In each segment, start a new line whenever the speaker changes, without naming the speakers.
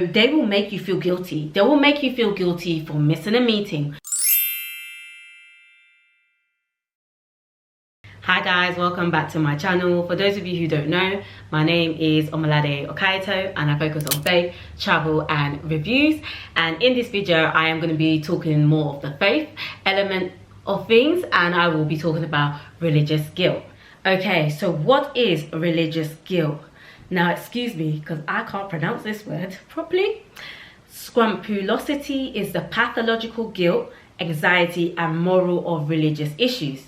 They will make you feel guilty. They will make you feel guilty for missing a meeting. Hi guys, welcome back to my channel. For those of you who don't know, my name is Omoladeokaiyeto and I focus on faith, travel and reviews. And in this video, I am going to be talking more of the faith element of things, and I will be talking about religious guilt. Okay, so what is religious guilt? Now, excuse me, because I can't pronounce this word properly. Scrupulosity is the pathological guilt, anxiety, and moral of religious issues.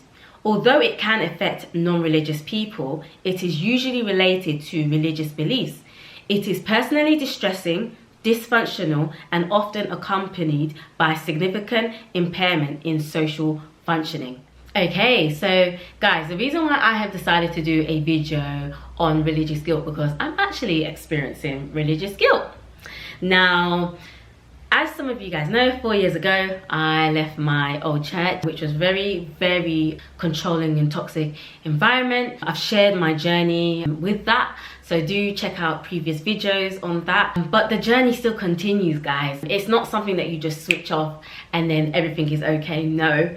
Although it can affect non-religious people, it is usually related to religious beliefs. It is personally distressing, dysfunctional, and often accompanied by significant impairment in social functioning. Okay, so guys, the reason why I have decided to do a video on religious guilt, because I'm actually experiencing religious guilt. Now, as some of you guys know, 4 years ago, I left my old church, which was very controlling and toxic environment. I've shared my journey with that, so do check out previous videos on that. But the journey still continues, guys. It's not something that you just switch off and then everything is okay. No.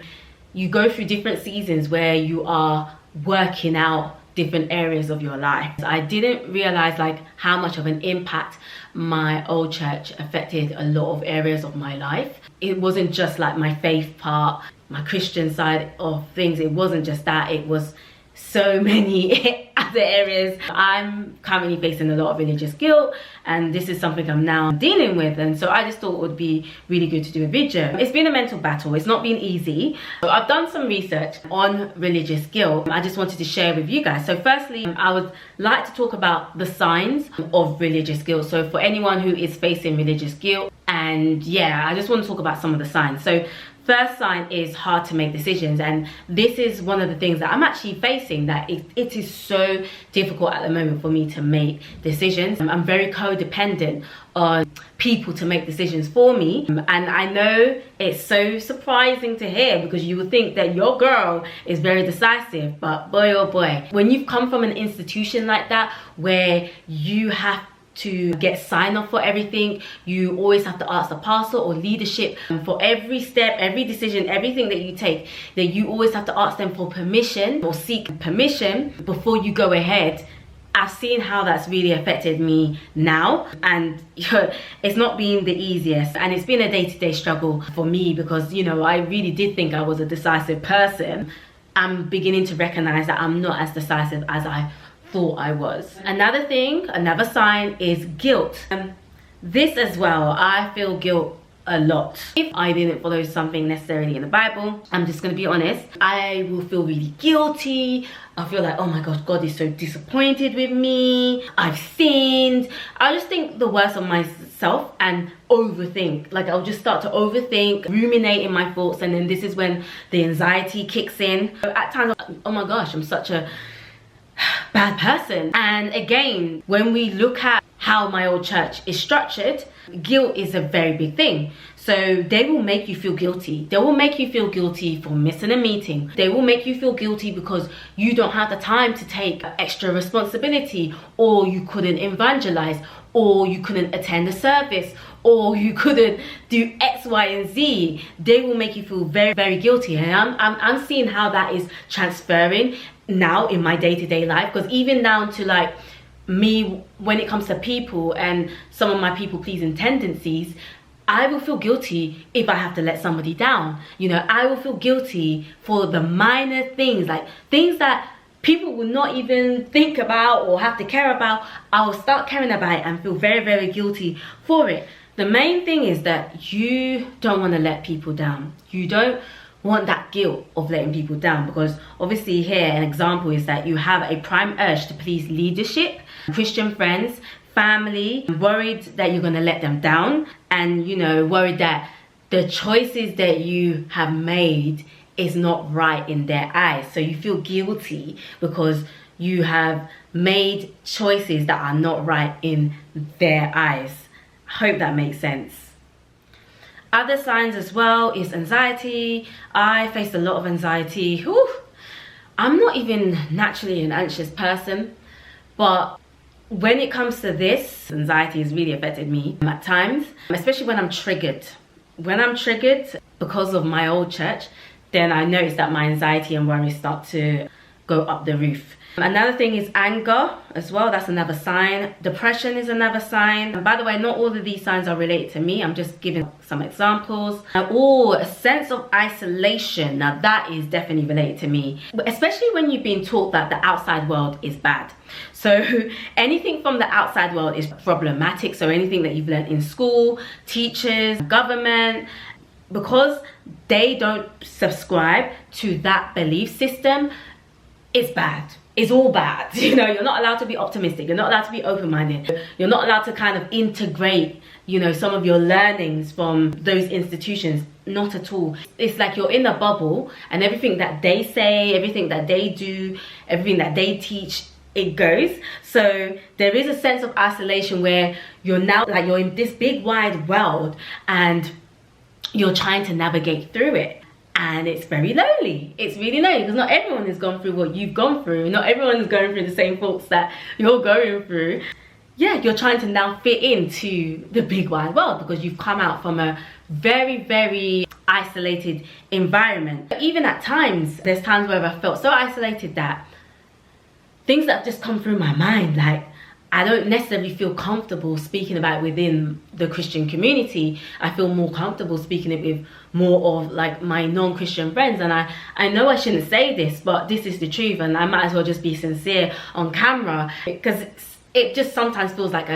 You go through different seasons where you are working out different areas of your life. I didn't realize how much of an impact my old church affected a lot of areas of my life. It wasn't just my faith part, my Christian side of things. It wasn't just that, it was so many other areas. I'm currently facing a lot of religious guilt, and this is something I'm now dealing with, and so I just thought it would be really good to do a video. It's been a mental battle. It's not been easy. So I've done some research on religious guilt. I just wanted to share with you guys. So firstly, I would like to talk about the signs of religious guilt. So for anyone who is facing religious guilt, and yeah, I just want to talk about some of the signs. So first sign is hard to make decisions, and this is one of the things that I'm actually facing, that it is so difficult at the moment for me to make decisions. I'm very codependent on people to make decisions for me, and I know it's so surprising to hear, because you would think that your girl is very decisive, but boy oh boy, when you've come from an institution like that where you have to get sign off for everything, you always have to ask the pastor or leadership for every step, every decision, everything that you take, that you always have to ask them for permission or seek permission before you go ahead. I've seen how that's really affected me now, and it's not been the easiest, and it's been a day-to-day struggle for me, because I really did think I was a decisive person. I'm beginning to recognize that I'm not as decisive as I thought I was. Another thing, another sign is guilt. This as well, I feel guilt a lot. If I didn't follow something necessarily in the Bible, I'm just gonna be honest, I will feel really guilty. I feel like, oh my gosh, God is so disappointed with me, I've sinned. I just think the worst of myself and overthink. I'll just start to overthink, ruminate in my thoughts, and then this is when the anxiety kicks in. At times, oh my gosh, I'm such a bad person. And again, when we look at how my old church is structured, guilt is a very big thing. So they will make you feel guilty. They will make you feel guilty for missing a meeting. They will make you feel guilty because you don't have the time to take extra responsibility, or you couldn't evangelize, or you couldn't attend a service, or you couldn't do X, Y, and Z. They will make you feel very guilty, and I'm seeing how that is transferring now in my day-to-day life, because even down to me, when it comes to people and some of my people-pleasing tendencies, I will feel guilty if I have to let somebody down. I will feel guilty for the minor things, things that people will not even think about or have to care about. I will start caring about it and feel very guilty for it. The main thing is that you don't want to let people down. You don't want that guilt of letting people down, because obviously here an example is that you have a prime urge to please leadership, Christian friends, family, worried that you're going to let them down, and worried that the choices that you have made is not right in their eyes. So you feel guilty because you have made choices that are not right in their eyes. I hope that makes sense. Other signs as well is anxiety. I faced a lot of anxiety. Whew. I'm not even naturally an anxious person, but when it comes to this, anxiety has really affected me at times, especially when I'm triggered. When I'm triggered because of my old church, then I notice that my anxiety and worries start to go up the roof. Another thing is anger as well. That's another sign. Depression is another sign. And by the way, not all of these signs are related to me. I'm just giving some examples. Oh, a sense of isolation. Now that is definitely related to me, especially when you've been taught that the outside world is bad. So anything from the outside world is problematic. So anything that you've learned in school, teachers, government, because they don't subscribe to that belief system, it's bad. It's all bad. You know, you're not allowed to be optimistic. You're not allowed to be open-minded. You're not allowed to kind of integrate, you know, some of your learnings from those institutions. Not at all. It's like you're in a bubble, and everything that they say, everything that they do, everything that they teach, it goes. So there is a sense of isolation where you're now like you're in this big wide world and you're trying to navigate through it. And it's very lonely. It's really lonely because not everyone has gone through what you've gone through. Not everyone is going through the same faults that you're going through. Yeah, you're trying to now fit into the big wide world because you've come out from a very, very isolated environment. Even at times, there's times where I felt so isolated that things that have just come through my mind, like I don't necessarily feel comfortable speaking about it within the Christian community. I feel more comfortable speaking it with more of like my non-Christian friends. And I know I shouldn't say this, but this is the truth, and I might as well just be sincere on camera, because it just sometimes feels like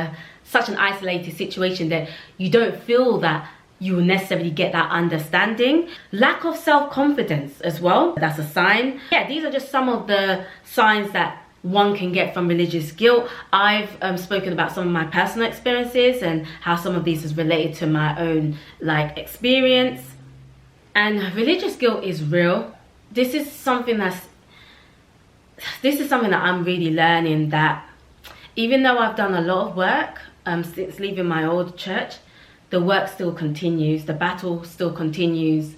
such an isolated situation that you don't feel that you will necessarily get that understanding. Lack of self-confidence as well, that's a sign. Yeah, these are just some of the signs that one can get from religious guilt. I've spoken about some of my personal experiences and how some of these is related to my own like experience. And religious guilt is real. This is something that I'm really learning, that even though I've done a lot of work since leaving my old church, the work still continues, the battle still continues.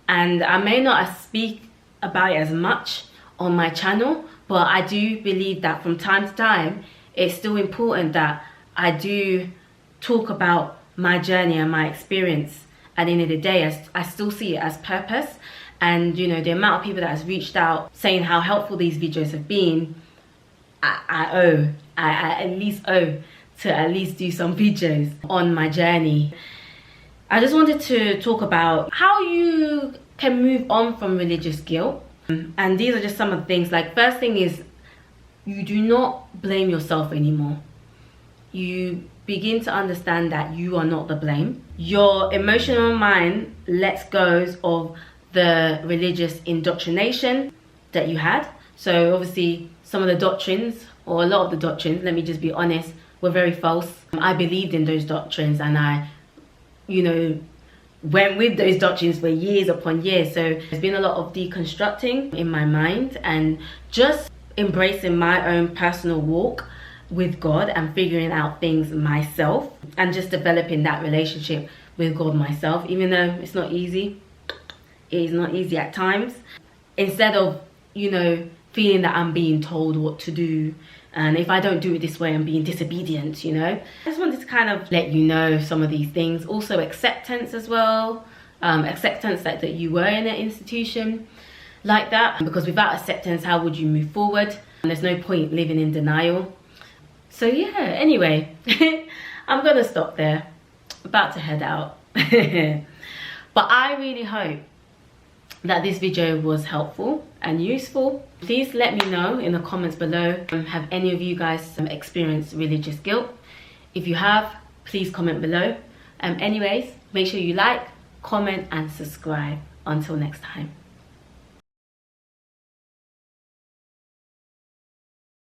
And I may not speak about it as much on my channel, but I do believe that from time to time, it's still important that I do talk about my journey and my experience. At the end of the day, I still see it as purpose. And, you know, the amount of people that has reached out saying how helpful these videos have been, I at least owe to at least do some videos on my journey. I just wanted to talk about how you can move on from religious guilt. And these are just some of the things. Like, first thing is, you do not blame yourself anymore. You begin to understand that you are not the blame. Your emotional mind lets go of the religious indoctrination that you had. So obviously some of the doctrines, or a lot of the doctrines, let me just be honest, were very false. I believed in those doctrines, and I, you know, went with those doctrines for years upon years. So there's been a lot of deconstructing in my mind and just embracing my own personal walk with God and figuring out things myself and just developing that relationship with God myself, even though it's not easy. It is not easy at times. Instead of, you know, feeling that I'm being told what to do, and if I don't do it this way, I'm being disobedient, you know. I just wanted to kind of let you know some of these things. Also acceptance as well. Acceptance that you were in an institution like that. Because without acceptance, how would you move forward? And there's no point living in denial. So yeah, anyway, I'm gonna stop there. About to head out. But I really hope that this video was helpful and useful. Please let me know in the comments below, have any of you guys experienced religious guilt? If you have, please comment below. Anyways, make sure you like, comment and subscribe. Until next time.